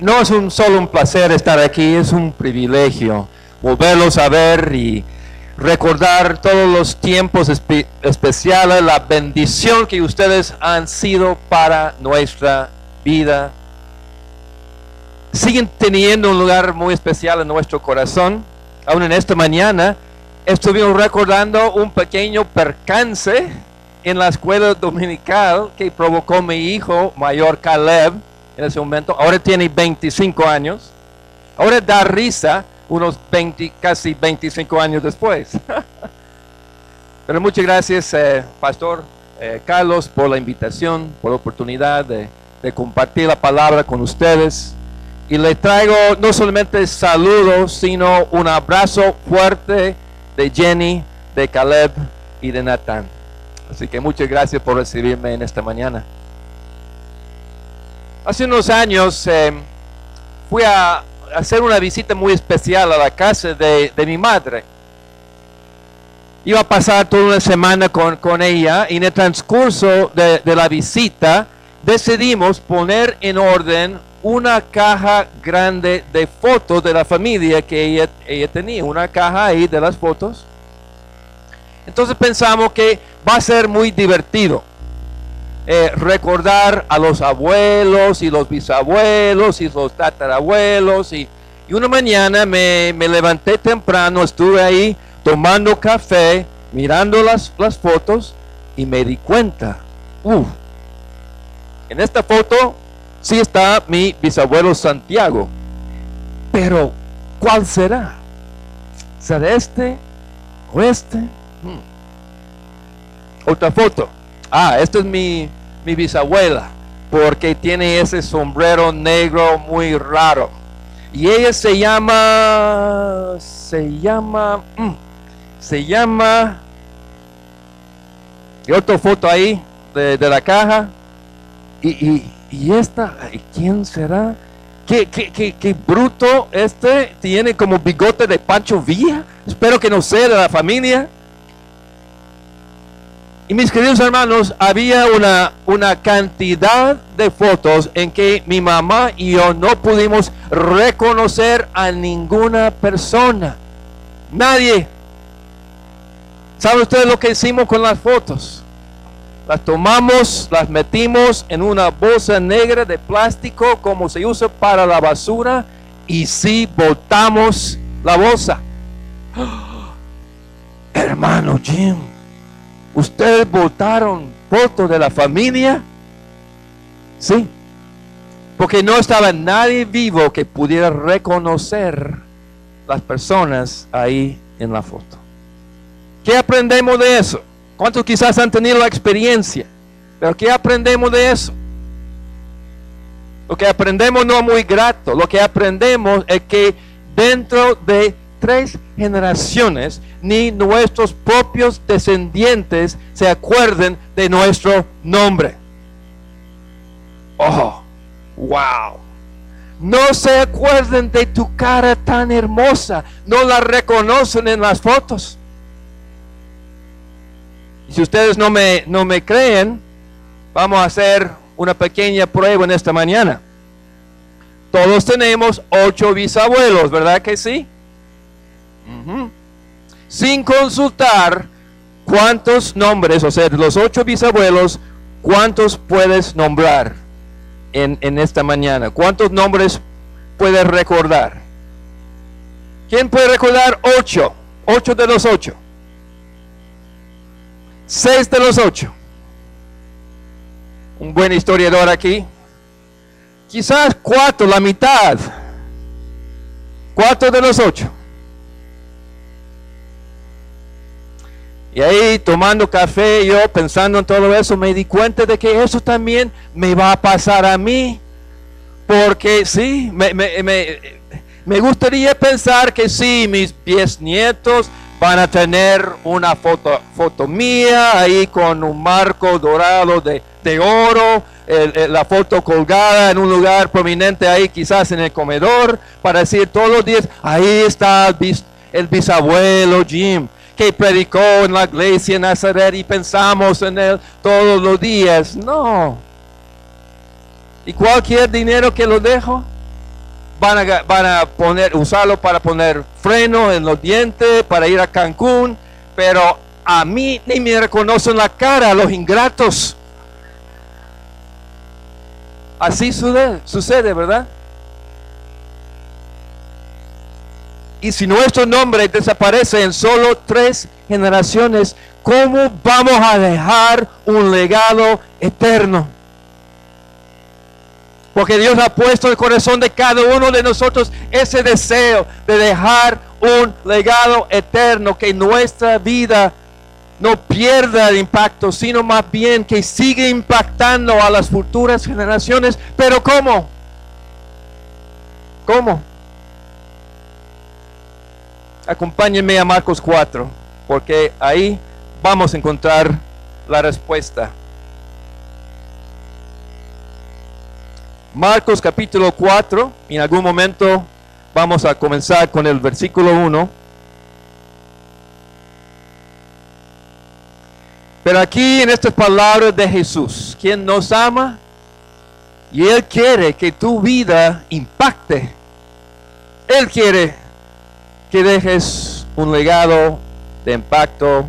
no es solo un placer estar aquí, es un privilegio volverlos a ver y recordar todos los tiempos especiales, la bendición que ustedes han sido para nuestra vida. Siguen teniendo un lugar muy especial en nuestro corazón. Aún en esta mañana estuvimos recordando un pequeño percance en la escuela dominical que provocó mi hijo mayor Caleb en ese momento. Ahora tiene 25 años. Ahora da risa unos 20, casi 25 años después. Pero muchas gracias, Pastor Carlos, por la invitación, por la oportunidad de compartir la palabra con ustedes. Y le traigo no solamente saludos, sino un abrazo fuerte de Jenny, de Caleb y de Nathan. Así que muchas gracias por recibirme en esta mañana. Hace unos años fui a hacer una visita muy especial a la casa de mi madre. Iba a pasar toda una semana con ella y en el transcurso de la visita decidimos poner en orden una caja grande de fotos de la familia que ella tenía, una caja ahí de las fotos. Entonces pensamos que va a ser muy divertido recordar a los abuelos y los bisabuelos y los tatarabuelos. Y una mañana me levanté temprano, estuve ahí tomando café, mirando las fotos y me di cuenta, en esta foto sí está mi bisabuelo Santiago, pero ¿cuál será? ¿Será este o este? Otra foto. Esta es mi bisabuela, porque tiene ese sombrero negro muy raro. Y ella se llama, y otra foto ahí de la caja. Y esta, ¿quién será? ¿Qué bruto este? Tiene como bigote de Pancho Villa. Espero que no sea de la familia. Y mis queridos hermanos, había una cantidad de fotos en que mi mamá y yo no pudimos reconocer a ninguna persona. Nadie. ¿Saben ustedes lo que hicimos con las fotos? Las tomamos, las metimos en una bolsa negra de plástico como se usa para la basura y sí botamos la bolsa. Hermano Jim, ¿ustedes botaron fotos de la familia? Sí, porque no estaba nadie vivo que pudiera reconocer las personas ahí en la foto. ¿Qué aprendemos de eso? ¿Cuántos quizás han tenido la experiencia? Pero ¿qué aprendemos de eso? Lo que aprendemos no es muy grato. Lo que aprendemos es que dentro de 3 generaciones, ni nuestros propios descendientes se acuerden de nuestro nombre. Oh, wow. No se acuerden de tu cara tan hermosa. No la reconocen en las fotos. Si ustedes no me creen, vamos a hacer una pequeña prueba en esta mañana. Todos tenemos 8 bisabuelos, ¿verdad que sí? Sin consultar cuántos nombres, o sea, de los 8 bisabuelos, ¿cuántos puedes nombrar en esta mañana? ¿Cuántos nombres puedes recordar? ¿Quién puede recordar 8? 8 de los 8. 6 de los 8. Un buen historiador aquí. Quizás 4, la mitad. 4 de los 8. Y ahí tomando café, yo pensando en todo eso, me di cuenta de que eso también me va a pasar a mí. Porque sí, me gustaría pensar que sí, mis bisnietos van a tener una foto mía ahí con un marco dorado de oro, la foto colgada en un lugar prominente ahí, quizás en el comedor, para decir todos los días, ahí está el bisabuelo Jim, que predicó en la iglesia en Nazaret y pensamos en él todos los días. No. ¿Y cualquier dinero que lo dejo? van a usarlo para poner freno en los dientes, para ir a Cancún, pero a mí ni me reconocen la cara, los ingratos. Así sucede, ¿verdad? Y si nuestro nombre desaparece en solo 3 generaciones, ¿cómo vamos a dejar un legado eterno? Porque Dios ha puesto en el corazón de cada uno de nosotros ese deseo de dejar un legado eterno, que nuestra vida no pierda el impacto, sino más bien que siga impactando a las futuras generaciones. Pero ¿cómo? ¿Cómo? Acompáñenme a Marcos 4, porque ahí vamos a encontrar la respuesta. Marcos capítulo 4, en algún momento vamos a comenzar con el versículo 1. Pero aquí en estas palabras de Jesús, quien nos ama, y Él quiere que tu vida impacte. Él quiere que dejes un legado de impacto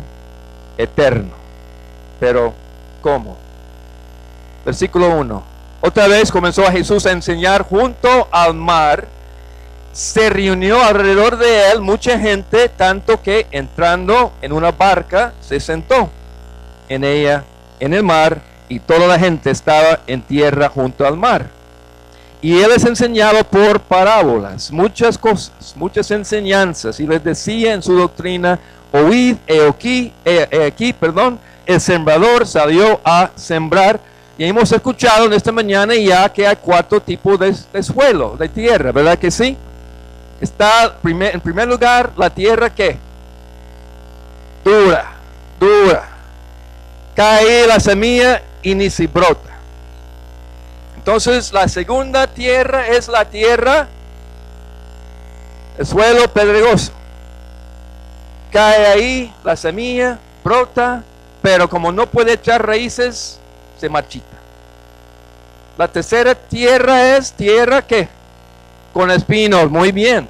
eterno. Pero, ¿cómo? Versículo 1. Otra vez comenzó a Jesús a enseñar junto al mar. Se reunió alrededor de él mucha gente, tanto que entrando en una barca se sentó en ella, en el mar, y toda la gente estaba en tierra junto al mar. Y él les enseñaba por parábolas muchas cosas, muchas enseñanzas, y les decía en su doctrina: oíd, aquí, el sembrador salió a sembrar. Y hemos escuchado en esta mañana ya que hay 4 tipos de suelo, de tierra, ¿verdad que sí? Está en primer lugar la tierra que dura. Cae la semilla y ni se brota. Entonces la segunda tierra es la tierra, el suelo pedregoso. Cae ahí la semilla, brota, pero como no puede echar raíces, se marchita. La tercera tierra es tierra que con espinos, muy bien,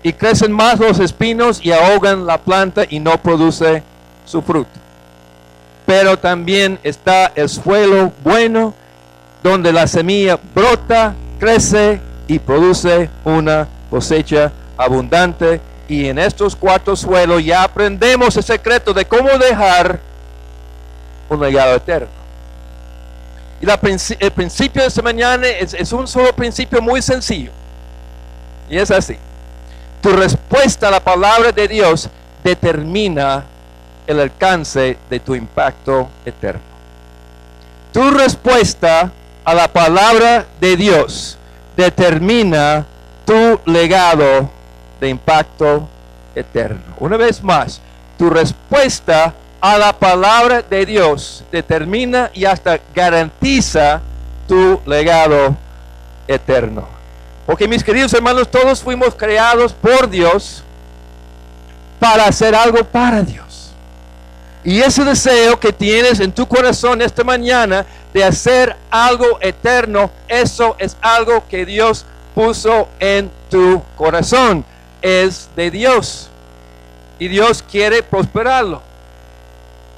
y crecen más los espinos y ahogan la planta y no produce su fruto. Pero también está el suelo bueno, donde la semilla brota, crece y produce una cosecha abundante. Y en estos 4 suelos ya aprendemos el secreto de cómo dejar un legado eterno. Y el principio de esta mañana es un solo principio muy sencillo. Y es así: tu respuesta a la palabra de Dios determina el alcance de tu impacto eterno. Tu respuesta a la palabra de Dios determina tu legado de impacto eterno. Una vez más, tu respuesta a la palabra de Dios determina y hasta garantiza tu legado eterno. Porque, mis queridos hermanos, todos fuimos creados por Dios para hacer algo para Dios. Y ese deseo que tienes en tu corazón esta mañana de hacer algo eterno, eso es algo que Dios puso en tu corazón. Es de Dios. Y Dios quiere prosperarlo.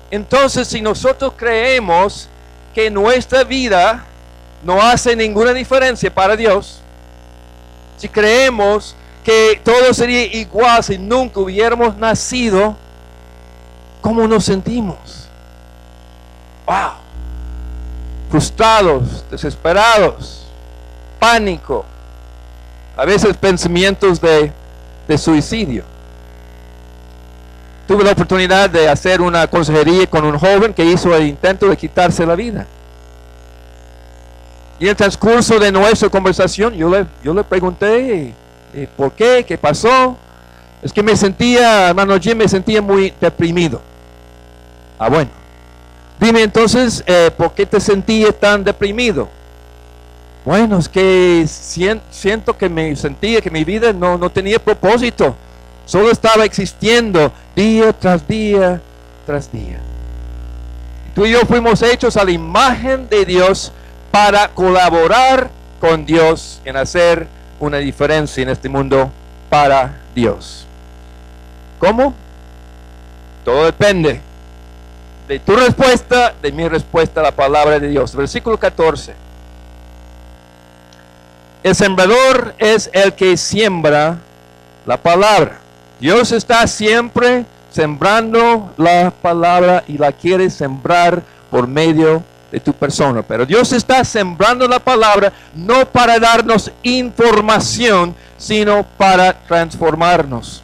Entonces, si nosotros creemos que nuestra vida no hace ninguna diferencia para Dios, si creemos que todo sería igual si nunca hubiéramos nacido, ¿cómo nos sentimos? ¡Wow! Frustrados, desesperados, pánico, a veces pensamientos de suicidio. Tuve la oportunidad de hacer una consejería con un joven que hizo el intento de quitarse la vida. Y en el transcurso de nuestra conversación, yo le pregunté, ¿por qué? ¿Qué pasó? Es que me sentía, hermano Jim, me sentía muy deprimido. Ah, bueno. Dime entonces, ¿por qué te sentías tan deprimido? Bueno, es que siento que me sentía que mi vida no tenía propósito. Solo estaba existiendo día tras día tras día. Tú y yo fuimos hechos a la imagen de Dios para colaborar con Dios en hacer una diferencia en este mundo para Dios. ¿Cómo? Todo depende de tu respuesta, de mi respuesta a la palabra de Dios. Versículo 14. El sembrador es el que siembra la palabra. Dios está siempre sembrando la palabra y la quiere sembrar por medio de tu persona. Pero Dios está sembrando la palabra no para darnos información, sino para transformarnos.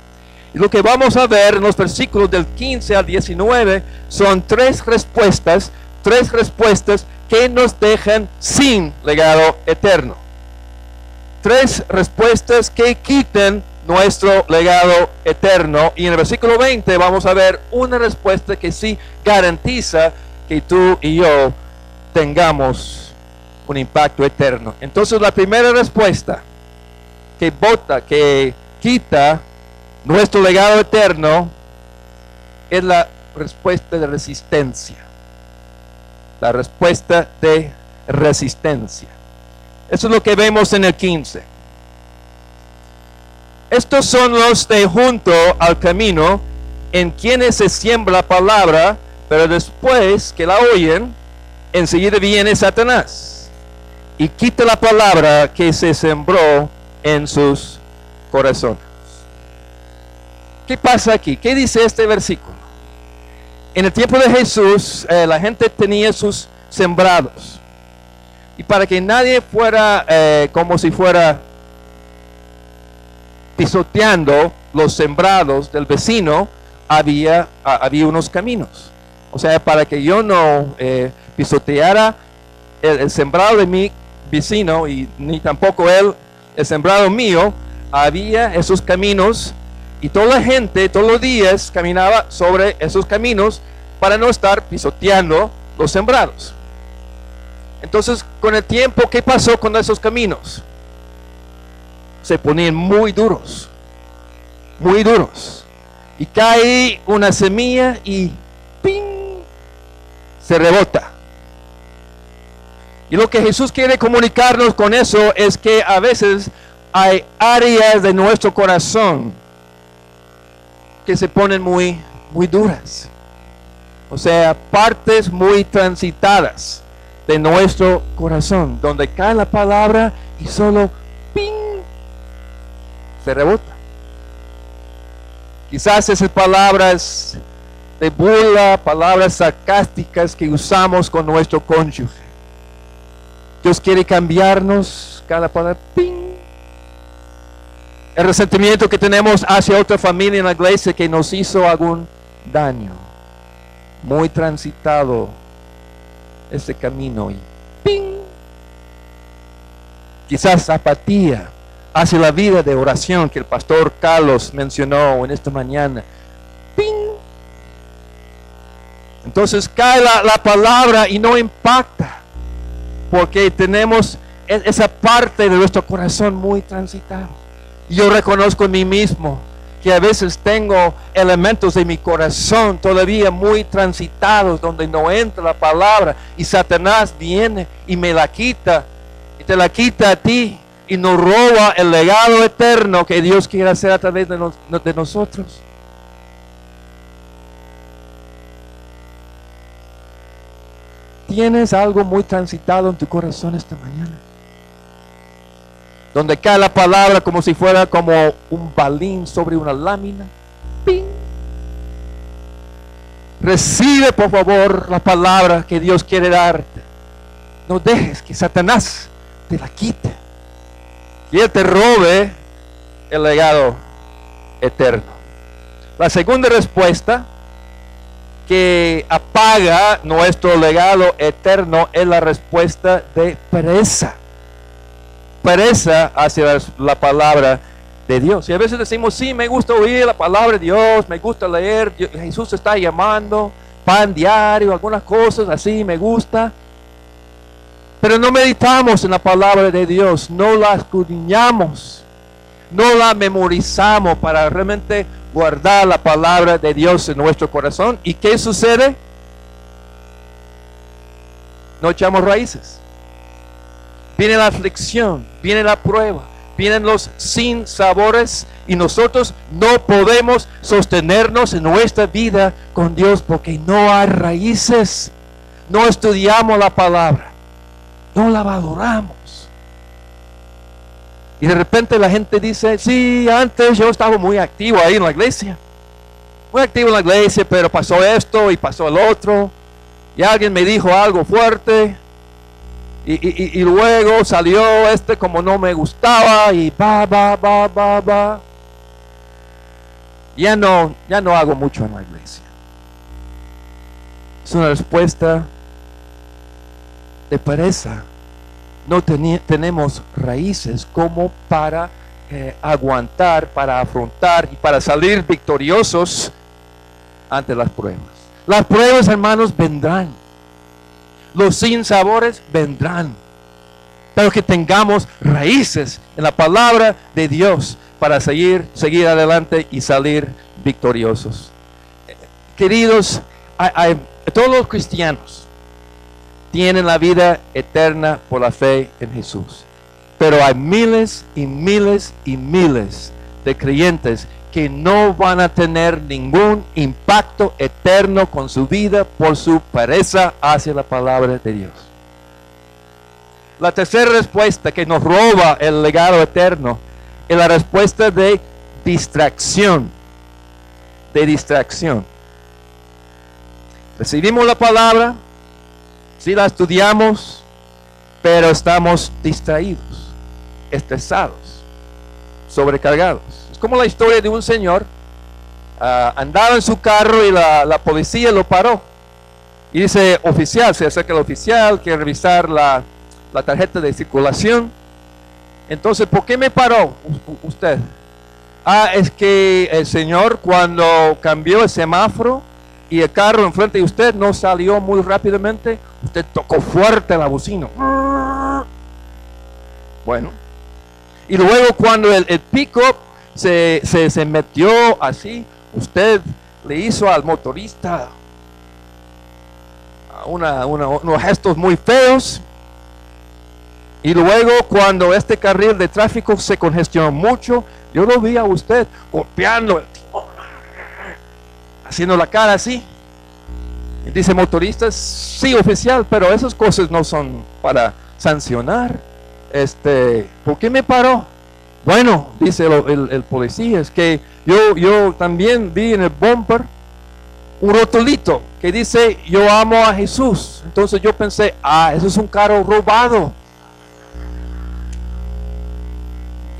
Y lo que vamos a ver en los versículos del 15 al 19 son tres respuestas que nos dejan sin legado eterno. Tres respuestas que quiten nuestro legado eterno. Y en el versículo 20 vamos a ver una respuesta que sí garantiza que tú y yo tengamos un impacto eterno. Entonces la primera respuesta que quita nuestro legado eterno es la respuesta de resistencia. La respuesta de resistencia. Eso es lo que vemos en el 15. Estos son los de junto al camino, en quienes se siembra la palabra, pero después que la oyen, enseguida viene Satanás y quita la palabra que se sembró en sus corazones. ¿Qué pasa aquí? ¿Qué dice este versículo? En el tiempo de Jesús, la gente tenía sus sembrados. Y para que nadie fuera como si fuera pisoteando los sembrados del vecino, había unos caminos. O sea, para que yo no pisoteara el sembrado de mi vecino y ni tampoco el sembrado mío, había esos caminos. Y toda la gente, todos los días, caminaba sobre esos caminos para no estar pisoteando los sembrados. Entonces, con el tiempo, ¿qué pasó con esos caminos? Se ponían muy duros. Muy duros. Y cae una semilla y ¡ping! Se rebota. Y lo que Jesús quiere comunicarnos con eso es que a veces hay áreas de nuestro corazón que se ponen muy duras. O sea, partes muy transitadas de nuestro corazón, donde cae la palabra y solo ¡ping! Se rebota. Quizás esas palabras de burla, palabras sarcásticas que usamos con nuestro cónyuge. Dios quiere cambiarnos cada palabra. ¡Ping! El resentimiento que tenemos hacia otra familia en la iglesia que nos hizo algún daño. Muy transitado este camino y ¡ping! Quizás apatía hacia la vida de oración que el pastor Carlos mencionó en esta mañana. ¡Ping! Entonces cae la palabra y no impacta porque tenemos esa parte de nuestro corazón muy transitada. Yo reconozco en mí mismo que a veces tengo elementos de mi corazón todavía muy transitados donde no entra la palabra y Satanás viene y me la quita y te la quita a ti y nos roba el legado eterno que Dios quiere hacer a través de nosotros. ¿Tienes algo muy transitado en tu corazón esta mañana? Donde cae la palabra como si fuera como un balín sobre una lámina. ¡Ping! Recibe por favor la palabra que Dios quiere darte. No dejes que Satanás te la quite y él te robe el legado eterno. La segunda respuesta que apaga nuestro legado eterno es la respuesta de pereza. Pereza hacia la palabra de Dios. Y a veces decimos, sí, me gusta oír la palabra de Dios, me gusta leer, Jesús está llamando, pan diario, algunas cosas así, me gusta. Pero no meditamos en la palabra de Dios, no la escudriñamos, no la memorizamos para realmente guardar la palabra de Dios en nuestro corazón. ¿Y qué sucede? No echamos raíces. Viene la aflicción, viene la prueba, vienen los sinsabores y nosotros no podemos sostenernos en nuestra vida con Dios porque no hay raíces. No estudiamos la palabra, no la valoramos. Y de repente la gente dice, sí, antes yo estaba muy activo ahí en la iglesia. Muy activo en la iglesia, pero pasó esto y pasó el otro. Y alguien me dijo algo fuerte. Y luego salió como no me gustaba y va. Ya no hago mucho en la iglesia. Es una respuesta de pereza. No tenemos raíces como para aguantar, para afrontar y para salir victoriosos ante las pruebas. Las pruebas, hermanos, vendrán. Los sinsabores vendrán. Pero que tengamos raíces en la palabra de Dios para seguir adelante y salir victoriosos. Queridos, todos los cristianos tienen la vida eterna por la fe en Jesús. Pero hay miles y miles y miles de creyentes que no van a tener ningún impacto eterno con su vida por su pereza hacia la palabra de Dios. La tercera respuesta que nos roba el legado eterno es la respuesta de distracción. Recibimos la palabra, sí la estudiamos, pero estamos distraídos, estresados, sobrecargados. Es como la historia de un señor, andaba en su carro y la policía lo paró. Y dice, oficial, se acerca el oficial, quiere revisar la tarjeta de circulación. Entonces, ¿por qué me paró usted? Es que el señor, cuando cambió el semáforo y el carro enfrente de usted no salió muy rápidamente, usted tocó fuerte la bocina. Bueno, y luego cuando el pick-up se metió así, usted le hizo al motorista unos gestos muy feos. Y luego cuando este carril de tráfico se congestionó mucho, yo lo vi a usted golpeando, haciendo la cara así. Y dice motorista, sí oficial, pero esas cosas no son para sancionar. ¿Por qué me paró? Bueno, dice el policía, es que yo también vi en el bumper un rotulito que dice, yo amo a Jesús. Entonces yo pensé, eso es un carro robado.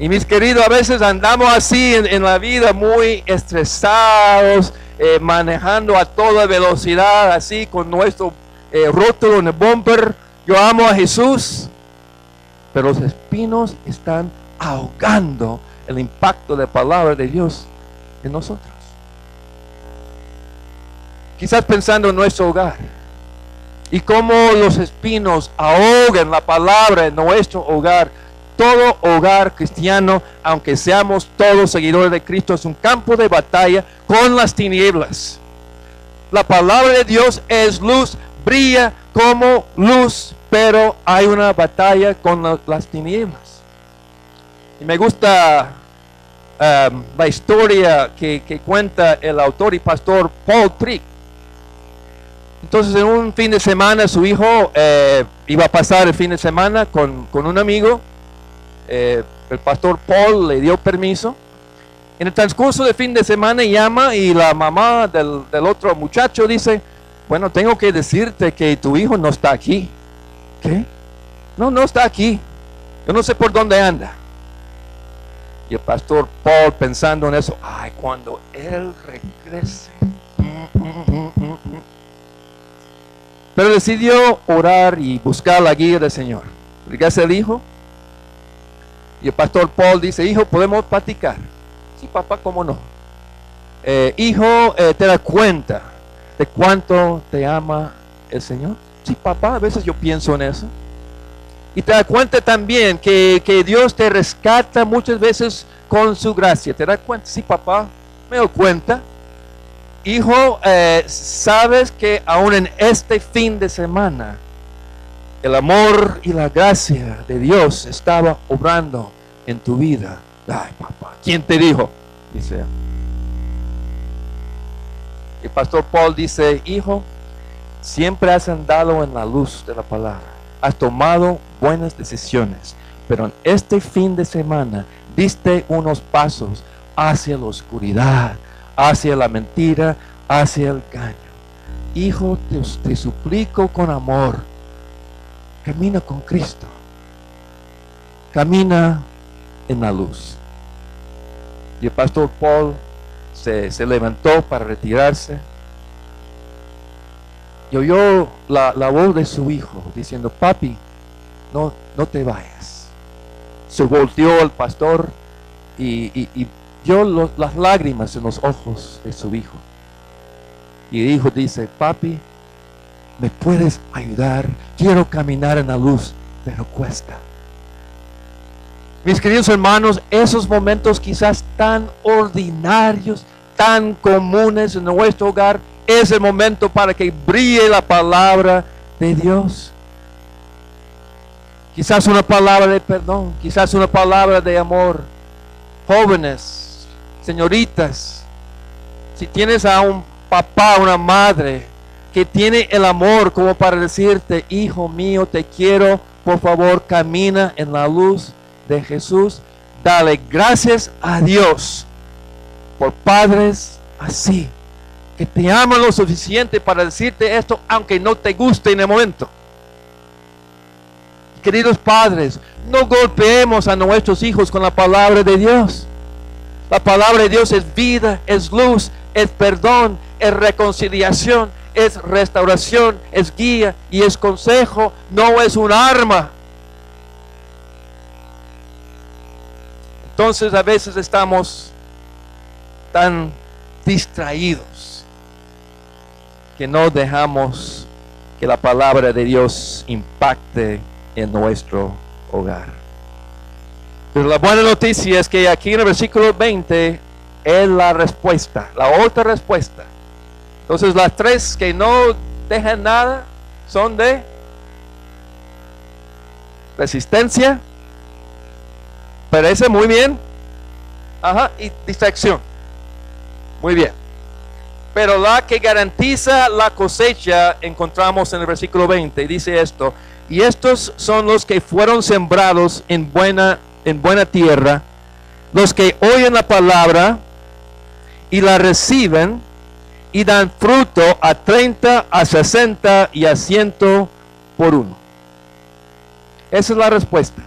Y mis queridos, a veces andamos así en la vida muy estresados, manejando a toda velocidad, así con nuestro rótulo en el bumper, yo amo a Jesús, pero los espinos están ahogando el impacto de la palabra de Dios en nosotros. Quizás pensando en nuestro hogar y cómo los espinos ahogan la palabra en nuestro hogar. Todo hogar cristiano, aunque seamos todos seguidores de Cristo, es un campo de batalla con las tinieblas. La palabra de Dios es luz, brilla como luz, pero hay una batalla con las tinieblas. Y me gusta la historia que cuenta el autor y pastor Paul Tripp. Entonces, en un fin de semana, su hijo iba a pasar el fin de semana con un amigo. El pastor Paul le dio permiso. En el transcurso del fin de semana llama y la mamá del otro muchacho dice, bueno, tengo que decirte que tu hijo no está aquí. ¿Qué? No está aquí. Yo no sé por dónde anda. Y el pastor Paul, pensando en eso, cuando él regrese. Pero decidió orar y buscar la guía del Señor. Regresa el hijo. Y el pastor Paul dice, hijo, ¿podemos platicar? Sí, papá, ¿cómo no? Hijo, ¿te das cuenta de cuánto te ama el Señor? Sí, papá, a veces yo pienso en eso. Y te das cuenta también que Dios te rescata muchas veces con su gracia. ¿Te das cuenta? Sí, papá, me doy cuenta. Hijo, sabes que aún en este fin de semana el amor y la gracia de Dios estaba obrando en tu vida. Ay, papá, ¿quién te dijo? Dice. El pastor Paul dice, hijo, siempre has andado en la luz de la palabra. Has tomado buenas decisiones. Pero en este fin de semana diste unos pasos hacia la oscuridad, hacia la mentira, hacia el engaño. Hijo, te suplico con amor, camina con Cristo. Camina en la luz. Y el pastor Paul se levantó para retirarse. Y oyó la voz de su hijo diciendo, papi, no te vayas. Se volteó el pastor y vio las lágrimas en los ojos de su hijo. Y el hijo dice, papi, ¿me puedes ayudar? Quiero caminar en la luz, pero cuesta. Mis queridos hermanos, esos momentos quizás tan ordinarios, tan comunes en nuestro hogar, es el momento para que brille la palabra de Dios. Quizás una palabra de perdón, quizás una palabra de amor. Jóvenes, señoritas, si tienes a un papá, una madre que tiene el amor como para decirte, hijo mío, te quiero, por favor, camina en la luz de Jesús. Dale gracias a Dios por padres así, que te aman lo suficiente para decirte esto, aunque no te guste en el momento. Queridos padres, no golpeemos a nuestros hijos con la palabra de Dios. La palabra de Dios es vida, es luz, es perdón, es reconciliación, es restauración, es guía y es consejo, no es un arma. Entonces a veces estamos tan distraídos que no dejamos que la palabra de Dios impacte en nuestro hogar. Pero la buena noticia es que aquí en el versículo 20 es la respuesta, la otra respuesta. Entonces las tres que no dejan nada son de resistencia, parece muy bien, y distracción, muy bien. Pero la que garantiza la cosecha encontramos en el versículo 20 y dice esto: y estos son los que fueron sembrados en buena tierra, los que oyen la palabra y la reciben y dan fruto a 30, a 60 y a 100 por uno. Esa es la respuesta.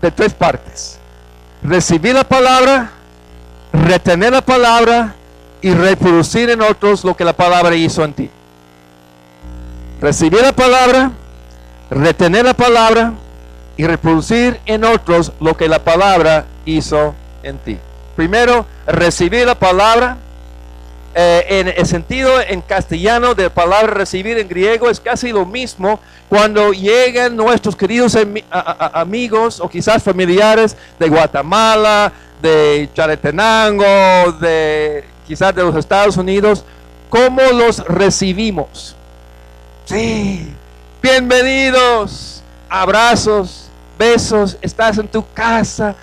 De tres partes: recibir la palabra, retener la palabra y reproducir en otros lo que la palabra hizo en ti. Recibir la palabra, retener la palabra y reproducir en otros lo que la palabra hizo en ti. Primero, recibir la palabra. En el sentido en castellano de la palabra recibir en griego es casi lo mismo. Cuando llegan nuestros queridos amigos o quizás familiares de Guatemala, de Chalatenango, quizás de los Estados Unidos, ¿cómo los recibimos? Sí, bienvenidos, abrazos, besos, estás en tu casa,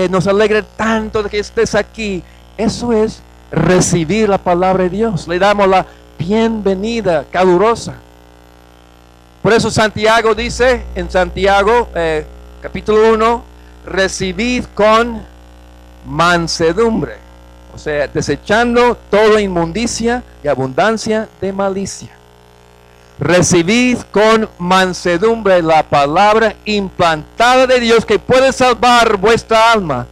nos alegra tanto de que estés aquí. Eso es recibir la palabra de Dios. Le damos la bienvenida calurosa. Por eso Santiago dice en Santiago capítulo 1, recibid con mansedumbre, o sea, desechando toda inmundicia y abundancia de malicia. Recibid con mansedumbre la palabra implantada de Dios que puede salvar vuestra alma.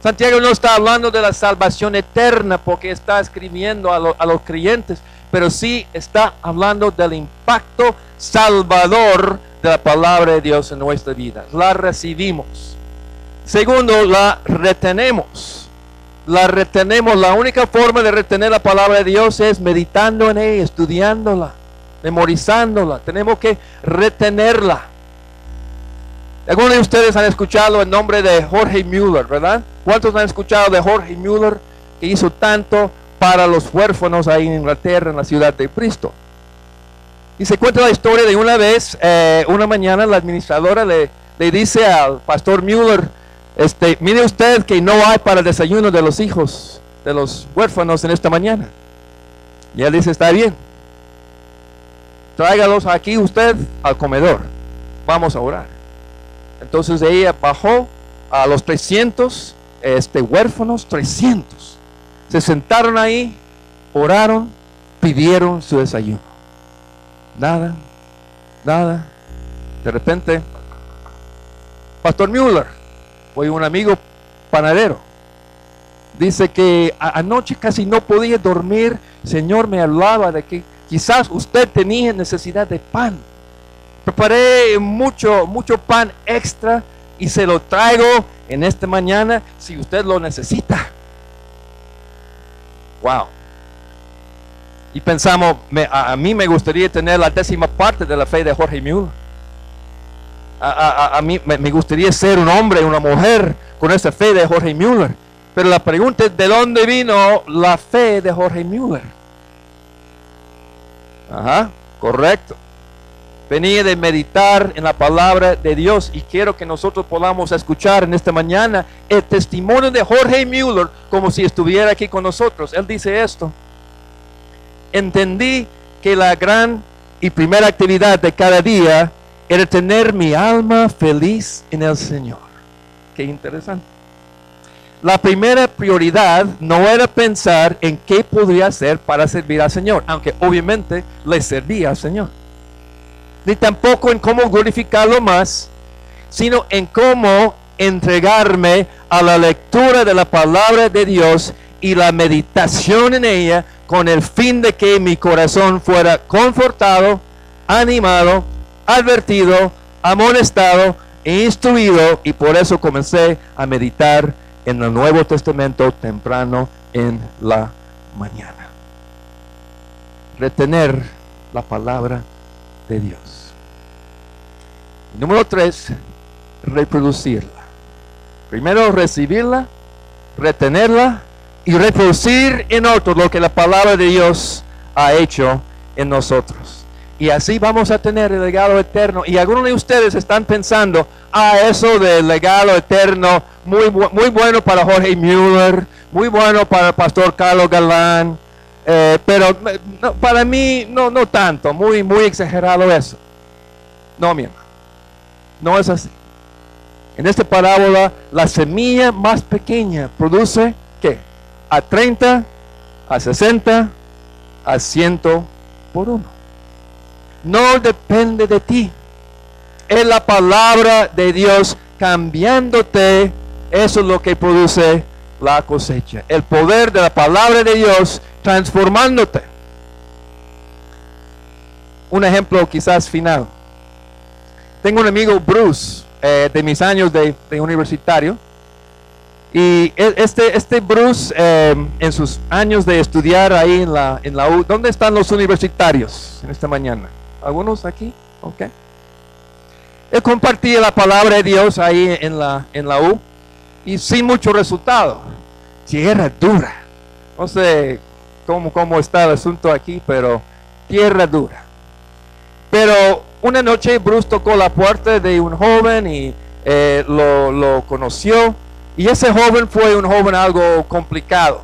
Santiago no está hablando de la salvación eterna porque está escribiendo a los creyentes, pero sí está hablando del impacto salvador de la palabra de Dios en nuestra vida. La recibimos. Segundo, la retenemos. La retenemos. La única forma de retener la palabra de Dios es meditando en ella, estudiándola, memorizándola. Tenemos que retenerla. Algunos de ustedes han escuchado el nombre de Jorge Müller, ¿verdad? ¿Cuántos han escuchado de Jorge Müller, que hizo tanto para los huérfanos ahí en Inglaterra, en la ciudad de Bristol? Y se cuenta la historia de una vez, una mañana la administradora le dice al pastor Müller, mire usted que no hay para el desayuno de los hijos, de los huérfanos en esta mañana. Y él dice, está bien, tráigalos aquí usted al comedor, vamos a orar. Entonces ella bajó a los 300 huérfanos, 300. Se sentaron ahí, oraron, pidieron su desayuno. Nada. De repente, pastor Müller, fue un amigo panadero, dice que anoche casi no podía dormir. Señor me hablaba de que quizás usted tenía necesidad de pan. Preparé mucho pan extra y se lo traigo en esta mañana si usted lo necesita. Wow. Y pensamos, a mí me gustaría tener la 10ª parte de la fe de Jorge Müller. A mí me gustaría ser un hombre, una mujer con esa fe de Jorge Müller. Pero la pregunta es, ¿de dónde vino la fe de Jorge Müller? Ajá, correcto. Venía de meditar en la palabra de Dios, y quiero que nosotros podamos escuchar en esta mañana el testimonio de Jorge Müller como si estuviera aquí con nosotros. Él dice esto: entendí que la gran y primera actividad de cada día era tener mi alma feliz en el Señor. Qué interesante. La primera prioridad no era pensar en qué podría hacer para servir al Señor, aunque obviamente le servía al Señor, ni tampoco en cómo glorificarlo más, sino en cómo entregarme a la lectura de la palabra de Dios y la meditación en ella, con el fin de que mi corazón fuera confortado, animado, advertido, amonestado e instruido. Y por eso comencé a meditar en el Nuevo Testamento temprano en la mañana. Retener la palabra de Dios. Número 3, reproducirla. Primero recibirla, retenerla y reproducir en otros lo que la palabra de Dios ha hecho en nosotros. Y así vamos a tener el legado eterno. Y algunos de ustedes están pensando, eso del legado eterno, muy bueno para Jorge Müller, muy bueno para el pastor Carlos Galán, pero no, para mí no tanto, muy exagerado eso. No, mi hermano, no es así. En esta parábola, la semilla más pequeña produce, ¿qué? A 30, a 60, a 100 por uno. No depende de ti. Es la palabra de Dios cambiándote. Eso es lo que produce la cosecha. El poder de la palabra de Dios transformándote. Un ejemplo quizás final. Tengo un amigo, Bruce, de mis años de universitario. Y este Bruce, en sus años de estudiar ahí en la U, ¿dónde están los universitarios en esta mañana? ¿Algunos aquí? Ok. Él compartía la palabra de Dios ahí en la U, y sin mucho resultado. Tierra dura. No sé cómo está el asunto aquí, pero tierra dura. Pero una noche Bruce tocó la puerta de un joven y lo conoció. Y ese joven fue un joven algo complicado.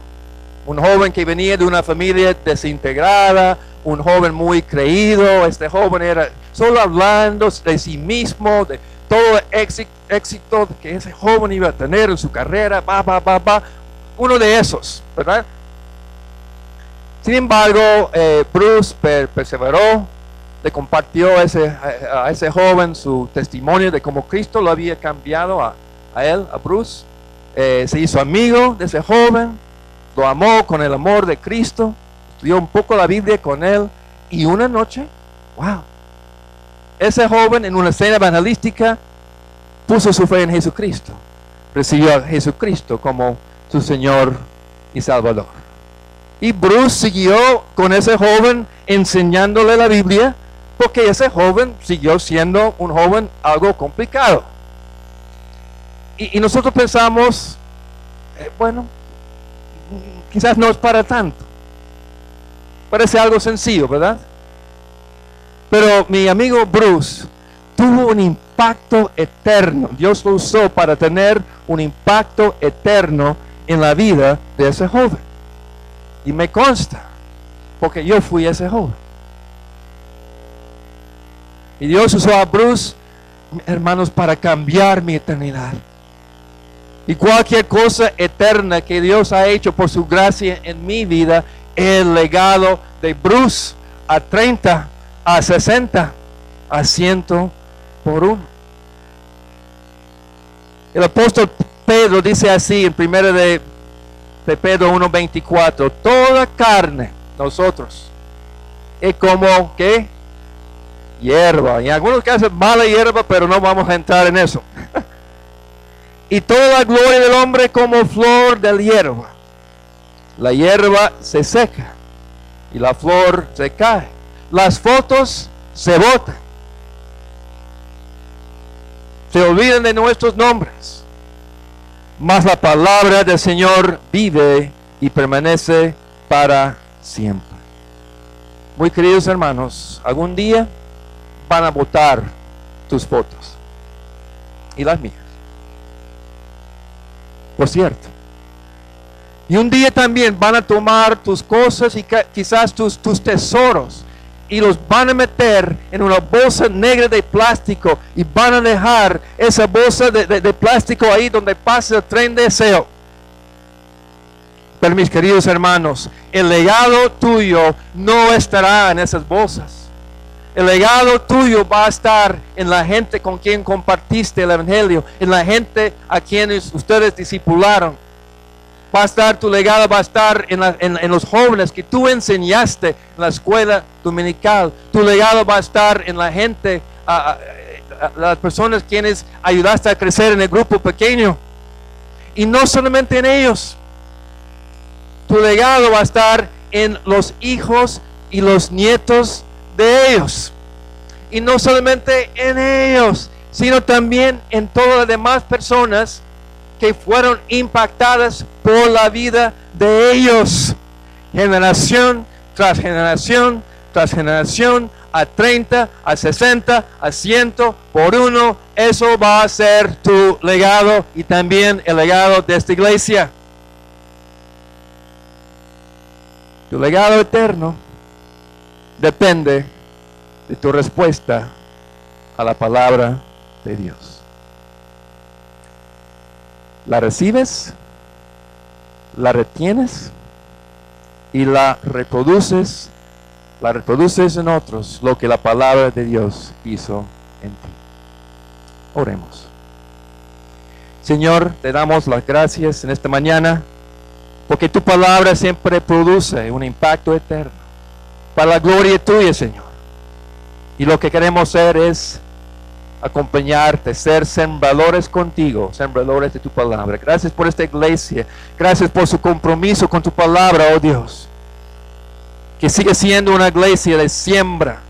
Un joven que venía de una familia desintegrada, un joven muy creído. Este joven era solo hablando de sí mismo, de todo el éxito que ese joven iba a tener en su carrera, uno de esos, ¿verdad? Sin embargo, Bruce perseveró, le compartió a ese joven su testimonio de cómo Cristo lo había cambiado a él, a Bruce. Se hizo amigo de ese joven, lo amó con el amor de Cristo, estudió un poco la Biblia con él, y una noche, wow, ese joven en una cena evangelística puso su fe en Jesucristo, recibió a Jesucristo como su Señor y Salvador. Y Bruce siguió con ese joven enseñándole la Biblia, porque ese joven siguió siendo un joven algo complicado. Y nosotros pensamos, bueno, quizás no es para tanto. Parece algo sencillo, ¿verdad? Pero mi amigo Bruce tuvo un impacto eterno. Dios lo usó para tener un impacto eterno en la vida de ese joven. Y me consta, porque yo fui ese joven. Y Dios usó a Bruce, hermanos, para cambiar mi eternidad. Y cualquier cosa eterna que Dios ha hecho por su gracia en mi vida, el legado de Bruce a 30, a 60, a 100 por 1. El apóstol Pedro dice así en 1 de Pedro 1:24, toda carne, nosotros, es como que hierba. En algunos casos mala hierba, pero no vamos a entrar en eso. Y toda la gloria del hombre como flor de hierba. La hierba se seca y la flor se cae. Las fotos se botan. Se olvidan de nuestros nombres. Mas la palabra del Señor vive y permanece para siempre. Muy queridos hermanos, algún día van a botar tus fotos y las mías. Por cierto. Y un día también van a tomar tus cosas y quizás tus tesoros y los van a meter en una bolsa negra de plástico y van a dejar esa bolsa de plástico ahí donde pasa el tren de deseo. Pero mis queridos hermanos, el legado tuyo no estará en esas bolsas. El legado tuyo va a estar en la gente con quien compartiste el evangelio, en la gente a quienes ustedes discipularon. Va a estar, tu legado va a estar en los jóvenes que tú enseñaste en la escuela dominical. Tu legado va a estar en la gente, a las personas quienes ayudaste a crecer en el grupo pequeño. Y no solamente en ellos. Tu legado va a estar en los hijos y los nietos de ellos. Y no solamente en ellos, sino también en todas las demás personas que fueron impactadas por la vida de ellos. Generación tras generación, tras generación, a 30, a 60, a 100 por 1. Eso va a ser tu legado y también el legado de esta iglesia. Tu legado eterno depende de tu respuesta a la palabra de Dios. ¿La recibes? ¿La retienes? Y la reproduces en otros lo que la palabra de Dios hizo en ti. Oremos. Señor, te damos las gracias en esta mañana porque tu palabra siempre produce un impacto eterno para la gloria tuya, Señor. Y lo que queremos hacer es acompañarte, ser sembradores contigo, sembradores de tu palabra. Gracias por esta iglesia. Gracias por su compromiso con tu palabra, oh Dios. Que sigue siendo una iglesia de siembra,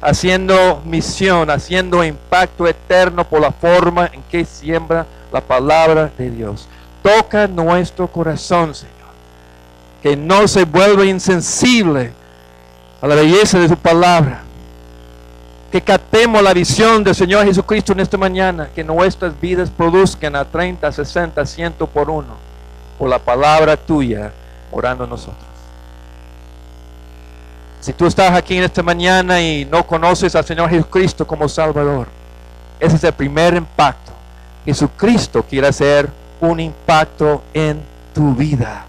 haciendo misión, haciendo impacto eterno por la forma en que siembra la palabra de Dios. Toca nuestro corazón, Señor. Que no se vuelva insensible a la belleza de tu palabra. Que captemos la visión del Señor Jesucristo en esta mañana. Que nuestras vidas produzcan a 30, 60, 100 por 1. Por la palabra tuya, orando nosotros. Si tú estás aquí en esta mañana y no conoces al Señor Jesucristo como Salvador, ese es el primer impacto. Jesucristo quiere hacer un impacto en tu vida.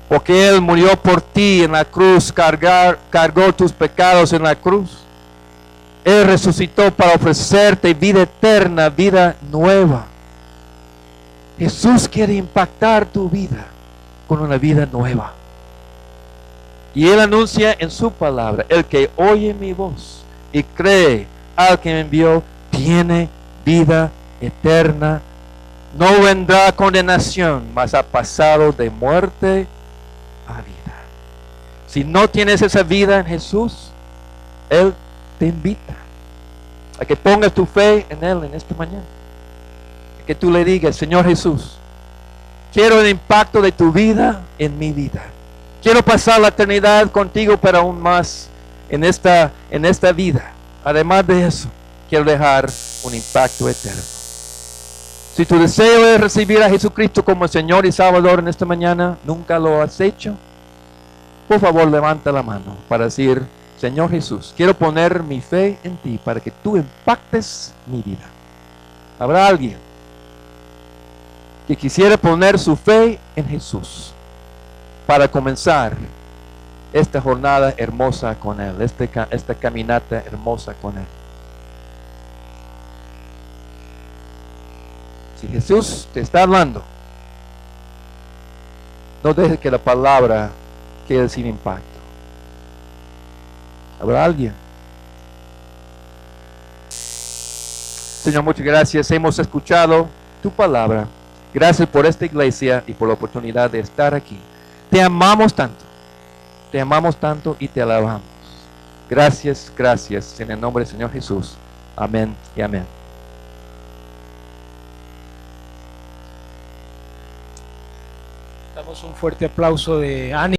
Porque Él murió por ti en la cruz, cargó tus pecados en la cruz. Él resucitó para ofrecerte vida eterna, vida nueva. Jesús quiere impactar tu vida con una vida nueva. Y Él anuncia en su palabra: el que oye mi voz y cree al que me envió, tiene vida eterna. No vendrá condenación, mas ha pasado de muerte a vida. Si no tienes esa vida en Jesús, Él te invita a que pongas tu fe en Él en esta mañana. A que tú le digas: Señor Jesús, quiero el impacto de tu vida en mi vida. Quiero pasar la eternidad contigo, pero aún más en esta vida. Además de eso, quiero dejar un impacto eterno. Si tu deseo es recibir a Jesucristo como Señor y Salvador en esta mañana, nunca lo has hecho, por favor levanta la mano para decir: Señor Jesús, quiero poner mi fe en ti para que tú impactes mi vida. ¿Habrá alguien que quisiera poner su fe en Jesús para comenzar esta jornada hermosa con Él, esta caminata hermosa con Él? Si Jesús te está hablando, no dejes que la palabra quede sin impacto. ¿Habrá alguien? Señor, muchas gracias. Hemos escuchado tu palabra. Gracias por esta iglesia y por la oportunidad de estar aquí. Te amamos tanto. Te amamos tanto y te alabamos. Gracias, gracias. En el nombre del Señor Jesús. Amén y amén. Damos un fuerte aplauso de ánimo.